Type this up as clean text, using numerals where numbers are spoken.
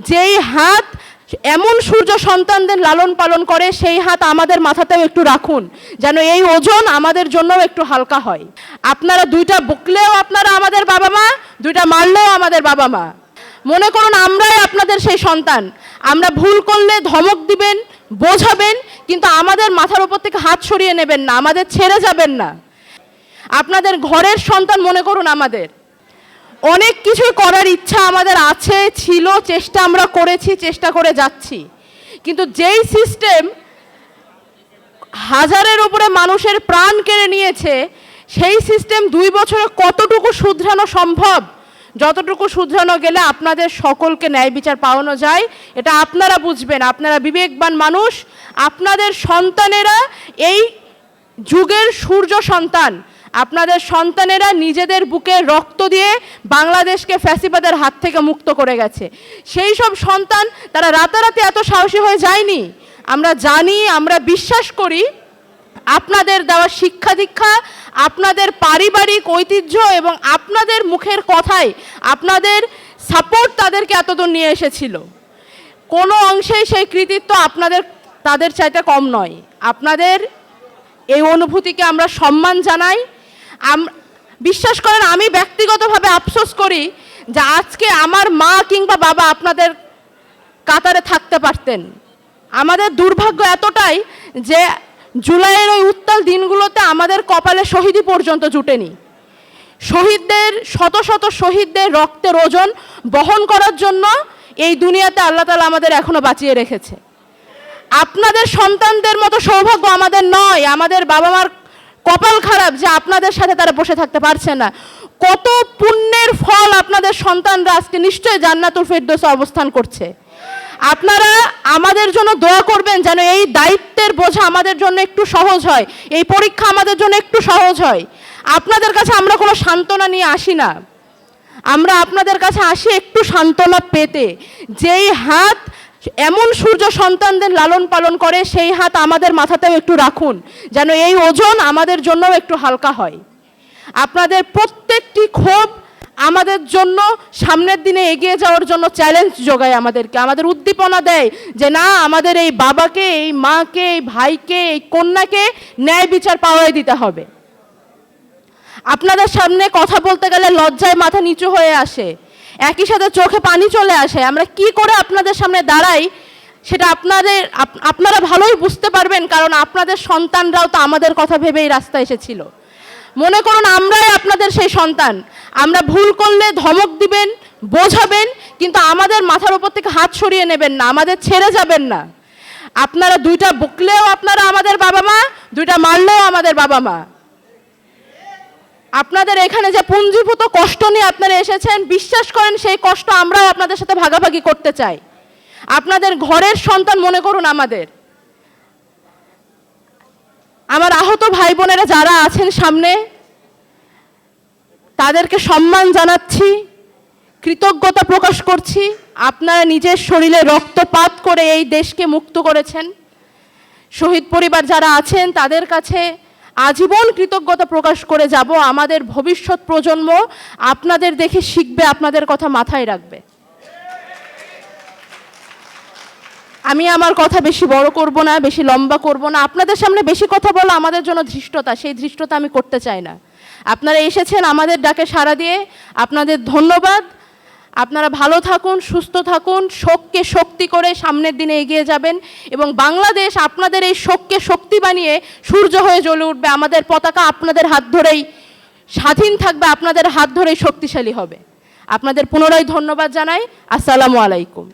যেই হাত এমন সূর্য সন্তানদের লালন পালন করে সেই হাত আমাদের মাথাতেও একটু রাখুন, যেন এই ওজন আমাদের জন্যও একটু হালকা হয়। আপনারা দুইটা বকলেও আপনারা আমাদের বাবা মা, দুইটা মারলেও আমাদের বাবা মা। মনে করুন আমরাই আপনাদের সেই সন্তান। আমরা ভুল করলে ধমক দিবেন, বোঝাবেন, কিন্তু আমাদের মাথার উপর থেকে হাত সরিয়ে নেবেন না, আমাদের ছেড়ে যাবেন না। আপনাদের ঘরের সন্তান মনে করুন আমাদের। অনেক কিছু করার ইচ্ছা আমাদের আছে, ছিল, চেষ্টা আমরা করেছি, চেষ্টা করে যাচ্ছি, কিন্তু যেই সিস্টেম হাজারের উপরে মানুষের প্রাণ কেড়ে নিয়েছে, সেই সিস্টেম 2 বছরে কতটুকু শুধরানো সম্ভব, যতটুকু শুধরানো গেলে আপনাদের সকলকে ন্যায় বিচার পাওয়ানো যায় এটা আপনারা বুঝবেন। আপনারা বিবেকবান মানুষ, আপনাদের সন্তানেরা এই যুগের সূর্য সন্তান। আপনাদের সন্তানেরা নিজেদের বুকে রক্ত দিয়ে বাংলাদেশকে ফ্যাসিবাদের হাত থেকে মুক্ত করে গেছে। সেই সব সন্তান তারা রাতারাতি এত সাহসী হয়ে যায়নি। আমরা জানি, আমরা বিশ্বাস করি আপনাদের দেওয়া শিক্ষা দীক্ষা, আপনাদের পারিবারিক ঐতিহ্য এবং আপনাদের মুখের কথায় আপনাদের সাপোর্ট তাদেরকে এতদূর নিয়ে এসেছিল। কোনো অংশেই সেই কৃতিত্ব তাদের চাইতে কম নয়। আপনাদের এই অনুভূতিকে আমরা সম্মান জানাই। বিশ্বাস করেন, আমি ব্যক্তিগতভাবে আফসোস করি যে আজকে আমার মা কিংবা বাবা আপনাদের কাতারে থাকতে পারতেন। আমাদের দুর্ভাগ্য এতটাই যে জুলাইয়ের ওই উত্তাল দিনগুলোতে আমাদের কপালে শহীদি পর্যন্ত জুটেনি। শহীদদের, শত শত শহীদদের রক্তের ওজন বহন করার জন্য এই দুনিয়াতে আল্লাহ তাআলা আমাদের এখনো বাঁচিয়ে রেখেছে। আপনাদের সন্তানদের মতো সৌভাগ্য আমাদের নয়। আমাদের বাবা মার কপাল খারাপ যে আপনাদের সাথে তারা বসে থাকতে পারছে না। কত পুণ্যের ফল আপনাদের সন্তানরা আজকে নিশ্চয়ই জান্নাতুল ফেরদৌসে অবস্থান করছে। আপনারা আমাদের জন্য দোয়া করবেন যেন এই দায়িত্বের বোঝা আমাদের জন্য একটু সহজ হয়, এই পরীক্ষা আমাদের জন্য একটু সহজ হয়। আপনাদের কাছে আমরা কোনো সান্ত্বনা নিয়ে আসি না, আমরা আপনাদের কাছে আসি একটু সান্ত্বনা পেতে। যেই হাত এমন সূর্য সন্তানদের লালন পালন করে সেই হাত আমাদের মাথাতেও একটু রাখুন, যেন এই ওজন আমাদের জন্যও একটু হালকা হয়। আপনাদের প্রত্যেকটি ক্ষোভ আমাদের জন্য সামনের দিনে এগিয়ে যাওয়ার জন্য চ্যালেঞ্জ যোগায়, আমাদেরকে, আমাদের উদ্দীপনা দেয় যে না, আমাদের এই বাবাকে, এই মাকে, এই ভাইকে, এই কন্যাকে ন্যায় বিচার পাওয়াই দিতে হবে। আপনাদের সামনে কথা বলতে গেলে লজ্জায় মাথা নিচু হয়ে আসে, একই সাথে চোখে পানি চলে আসে। আমরা কি করে আপনাদের সামনে দাঁড়াই সেটা আপনারা ভালোই বুঝতে পারবেন, কারণ আপনাদের সন্তানরাও তো আমাদের কথা ভেবেই রাস্তায় এসেছিল। মনে করুন আমরাই আপনাদের সেই সন্তান। আমরা ভুল করলে ধমক দিবেন, বোঝাবেন, কিন্তু আমাদের মাথার উপর থেকে হাত সরিয়ে নেবেন না, আমাদের ছেড়ে যাবেন না। আপনারা দুইটা বকলেও আপনারা আমাদের বাবা মা, দুইটা মারলেও আমাদের বাবা মা। আপনাদের এখানে যে পুঞ্জীভূত কষ্ট নিয়ে আপনারা এসেছেন, বিশ্বাস করেন সেই কষ্ট আমরাও আপনাদের সাথে ভাগাভাগি করতে চাই। আপনাদের ঘরের সন্তান মনে করুন আমাদের। আমার আহত ভাই বোনেরা যারা আছেন সামনে, তাদেরকে সম্মান জানাচ্ছি, কৃতজ্ঞতা প্রকাশ করছি। আপনারা নিজের শরীরে রক্তপাত করে এই দেশকে মুক্ত করেছেন। শহীদ পরিবার যারা আছেন তাদের কাছে আজীবন কৃতজ্ঞতা প্রকাশ করে যাব। আমাদের ভবিষ্যৎ প্রজন্ম আপনাদের দেখে শিখবে, আপনাদের কথা মাথায় রাখবে। আমি আমার কথা বেশি বড় করব না, বেশি লম্বা করব না। আপনাদের সামনে বেশি কথা বলা আমাদের জন্য ধৃষ্টতা, সেই ধৃষ্টতা আমি করতে চাই না। আপনারা এসেছেন আমাদের ডাকে সাড়া দিয়ে, আপনাদের ধন্যবাদ। আপনারা ভালো থাকুন, সুস্থ থাকুন, শোককে শক্তি করে সামনের দিনে এগিয়ে যাবেন এবং বাংলাদেশ আপনাদের এই শোককে শক্তি বানিয়ে সূর্য হয়ে জ্বলে উঠবে। আমাদের পতাকা আপনাদের হাত ধরেই স্বাধীন থাকবে, আপনাদের হাত ধরেই শক্তিশালী হবে। আপনাদের পুনরায় ধন্যবাদ জানাই। আসসালামু আলাইকুম।